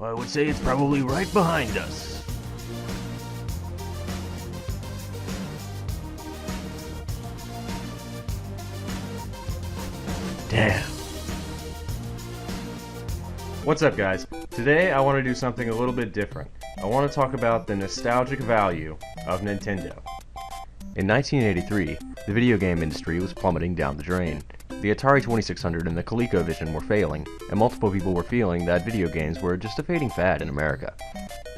I would say it's probably right behind us. Damn. What's up, guys? Today I want to do something a little bit different. I want to talk about the nostalgic value of Nintendo. In 1983, the video game industry was plummeting down the drain. The Atari 2600 and the ColecoVision were failing, and multiple people were feeling that video games were just a fading fad in America.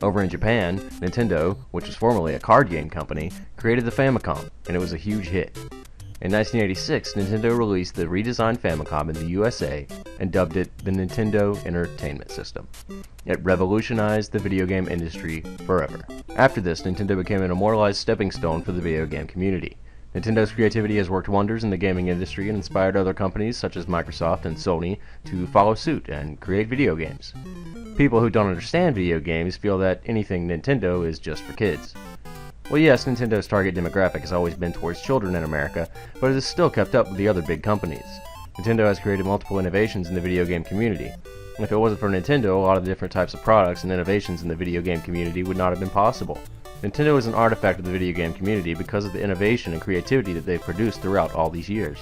Over in Japan, Nintendo, which was formerly a card game company, created the Famicom, and it was a huge hit. In 1986, Nintendo released the redesigned Famicom in the USA and dubbed it the Nintendo Entertainment System. It revolutionized the video game industry forever. After this, Nintendo became an immortalized stepping stone for the video game community. Nintendo's creativity has worked wonders in the gaming industry and inspired other companies such as Microsoft and Sony to follow suit and create video games. People who don't understand video games feel that anything Nintendo is just for kids. Well, yes, Nintendo's target demographic has always been towards children in America, but it has still kept up with the other big companies. Nintendo has created multiple innovations in the video game community. If it wasn't for Nintendo, a lot of the different types of products and innovations in the video game community would not have been possible. Nintendo is an artifact of the video game community because of the innovation and creativity that they've produced throughout all these years.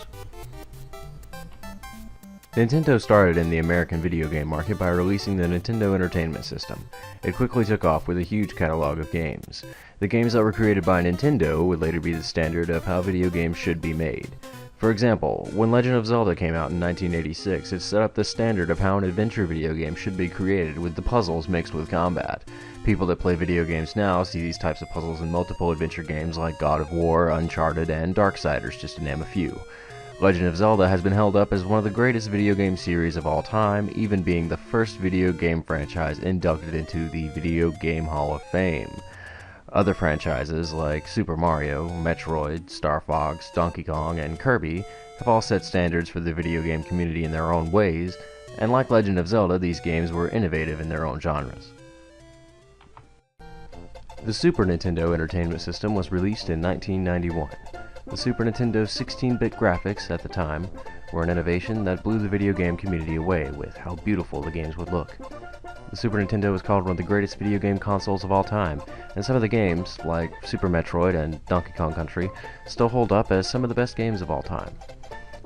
Nintendo started in the American video game market by releasing the Nintendo Entertainment System. It quickly took off with a huge catalog of games. The games that were created by Nintendo would later be the standard of how video games should be made. For example, when Legend of Zelda came out in 1986, it set up the standard of how an adventure video game should be created with the puzzles mixed with combat. People that play video games now see these types of puzzles in multiple adventure games like God of War, Uncharted, and Darksiders, just to name a few. Legend of Zelda has been held up as one of the greatest video game series of all time, even being the first video game franchise inducted into the Video Game Hall of Fame. Other franchises like Super Mario, Metroid, Star Fox, Donkey Kong, and Kirby have all set standards for the video game community in their own ways, and like Legend of Zelda, these games were innovative in their own genres. The Super Nintendo Entertainment System was released in 1991. The Super Nintendo's 16-bit graphics at the time were an innovation that blew the video game community away with how beautiful the games would look. The Super Nintendo is called one of the greatest video game consoles of all time, and some of the games, like Super Metroid and Donkey Kong Country, still hold up as some of the best games of all time.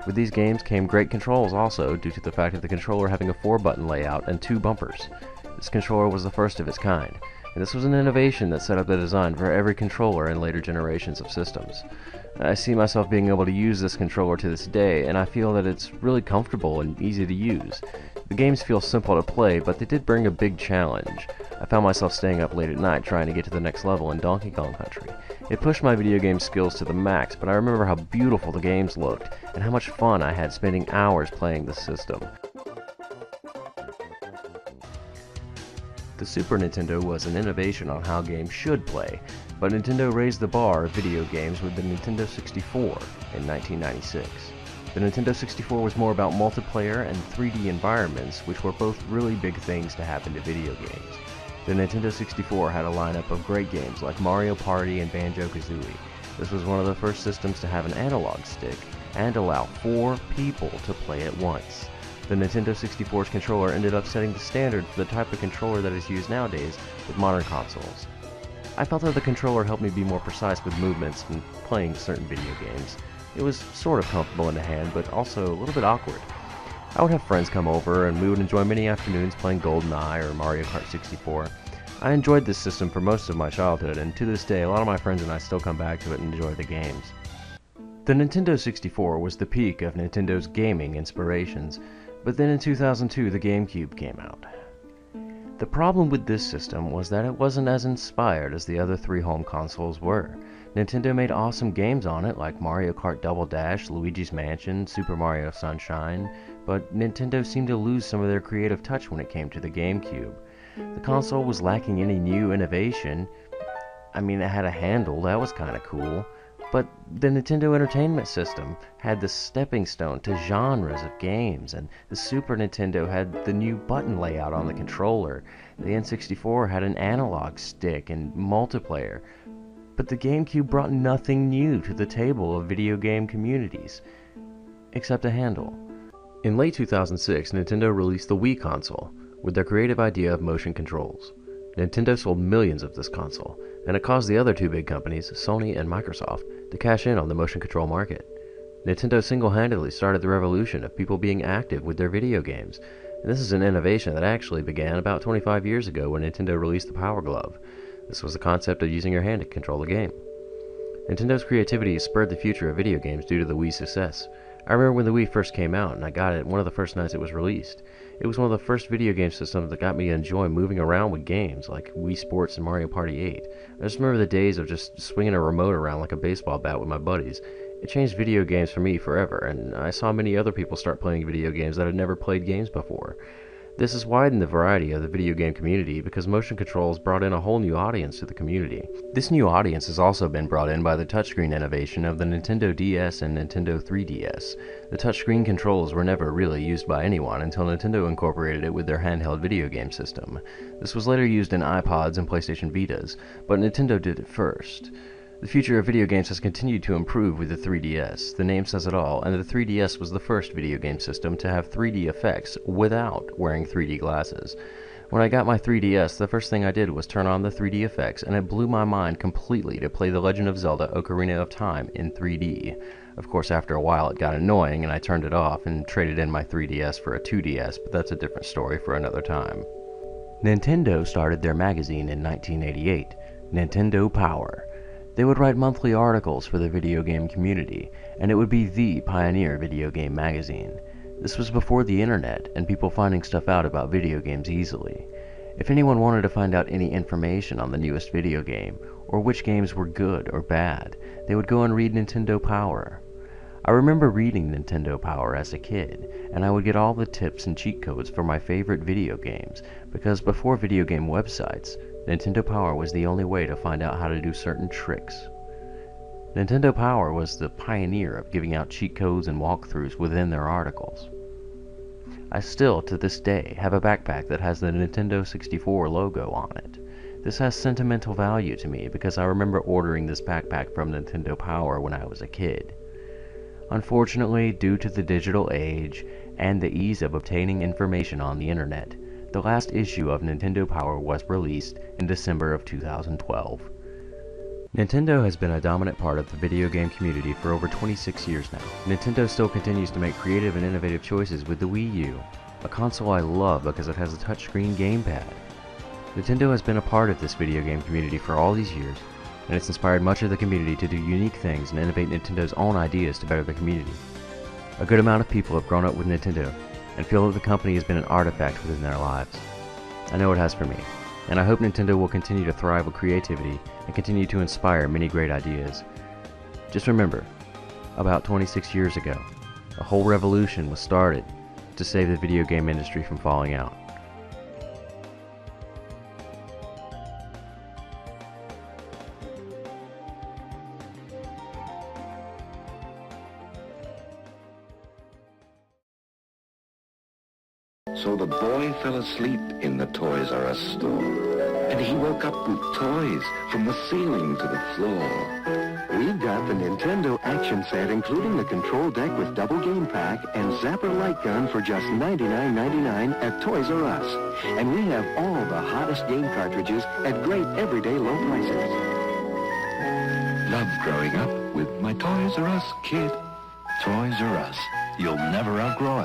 With these games came great controls also, due to the fact of the controller having a 4-button layout and 2 bumpers. This controller was the first of its kind, and this was an innovation that set up the design for every controller in later generations of systems. I see myself being able to use this controller to this day, and I feel that it's really comfortable and easy to use. The games feel simple to play, but they did bring a big challenge. I found myself staying up late at night trying to get to the next level in Donkey Kong Country. It pushed my video game skills to the max, but I remember how beautiful the games looked, and how much fun I had spending hours playing the system. The Super Nintendo was an innovation on how games should play, but Nintendo raised the bar of video games with the Nintendo 64 in 1996. The Nintendo 64 was more about multiplayer and 3D environments, which were both really big things to happen to video games. The Nintendo 64 had a lineup of great games like Mario Party and Banjo-Kazooie. This was one of the first systems to have an analog stick and allow 4 people to play at once. The Nintendo 64's controller ended up setting the standard for the type of controller that is used nowadays with modern consoles. I felt that the controller helped me be more precise with movements when playing certain video games. It was sort of comfortable in the hand, but also a little bit awkward. I would have friends come over, and we would enjoy many afternoons playing GoldenEye or Mario Kart 64. I enjoyed this system for most of my childhood, and to this day, a lot of my friends and I still come back to it and enjoy the games. The Nintendo 64 was the peak of Nintendo's gaming inspirations, but then in 2002 the GameCube came out. The problem with this system was that it wasn't as inspired as the other 3 home consoles were. Nintendo made awesome games on it like Mario Kart Double Dash, Luigi's Mansion, Super Mario Sunshine, but Nintendo seemed to lose some of their creative touch when it came to the GameCube. The console was lacking any new innovation. I mean, it had a handle, that was kinda cool. But the Nintendo Entertainment System had the stepping stone to genres of games, and the Super Nintendo had the new button layout on the controller. The N64 had an analog stick and multiplayer. But the GameCube brought nothing new to the table of video game communities, except a handle. In late 2006, Nintendo released the Wii console. with their creative idea of motion controls. Nintendo sold millions of this console, and it caused the other two big companies, Sony and Microsoft, to cash in on the motion control market. Nintendo single-handedly started the revolution of people being active with their video games, and this is an innovation that actually began about 25 years ago when Nintendo released the Power Glove. This was the concept of using your hand to control a game. Nintendo's creativity spurred the future of video games due to the Wii's success. I remember when the Wii first came out, and I got it one of the first nights it was released. It was one of the first video game systems that got me to enjoy moving around with games, like Wii Sports and Mario Party 8. I just remember the days of just swinging a remote around like a baseball bat with my buddies. It changed video games for me forever, and I saw many other people start playing video games that had never played games before. This has widened the variety of the video game community because motion controls brought in a whole new audience to the community. This new audience has also been brought in by the touchscreen innovation of the Nintendo DS and Nintendo 3DS. The touchscreen controls were never really used by anyone until Nintendo incorporated it with their handheld video game system. This was later used in iPods and PlayStation Vitas, but Nintendo did it first. The future of video games has continued to improve with the 3DS. The name says it all, and the 3DS was the first video game system to have 3D effects without wearing 3D glasses. When I got my 3DS, the first thing I did was turn on the 3D effects, and it blew my mind completely to play The Legend of Zelda: Ocarina of Time in 3D. Of course, after a while it got annoying, and I turned it off and traded in my 3DS for a 2DS, but that's a different story for another time. Nintendo started their magazine in 1988, Nintendo Power. They would write monthly articles for the video game community, and it would be the pioneer video game magazine. This was before the internet and people finding stuff out about video games easily. If anyone wanted to find out any information on the newest video game, or which games were good or bad, they would go and read Nintendo Power. I remember reading Nintendo Power as a kid, and I would get all the tips and cheat codes for my favorite video games, because before video game websites, Nintendo Power was the only way to find out how to do certain tricks. Nintendo Power was the pioneer of giving out cheat codes and walkthroughs within their articles. I still, to this day, have a backpack that has the Nintendo 64 logo on it. This has sentimental value to me because I remember ordering this backpack from Nintendo Power when I was a kid. Unfortunately, due to the digital age and the ease of obtaining information on the internet, the last issue of Nintendo Power was released in December of 2012. Nintendo has been a dominant part of the video game community for over 26 years now. Nintendo still continues to make creative and innovative choices with the Wii U, a console I love because it has a touchscreen gamepad. Nintendo has been a part of this video game community for all these years, and it's inspired much of the community to do unique things and innovate Nintendo's own ideas to better the community. A good amount of people have grown up with Nintendo, and feel that the company has been an artifact within their lives. I know it has for me, and I hope Nintendo will continue to thrive with creativity and continue to inspire many great ideas. Just remember, about 26 years ago, a whole revolution was started to save the video game industry from falling out. So the boy fell asleep in the Toys R Us store, and he woke up with toys from the ceiling to the floor. We've got the Nintendo action set, including the control deck with double game pack and Zapper light gun for just $99.99 at Toys R Us. And we have all the hottest game cartridges at great everyday low prices. Love growing up with my Toys R Us kid. Toys R Us. You'll never outgrow it.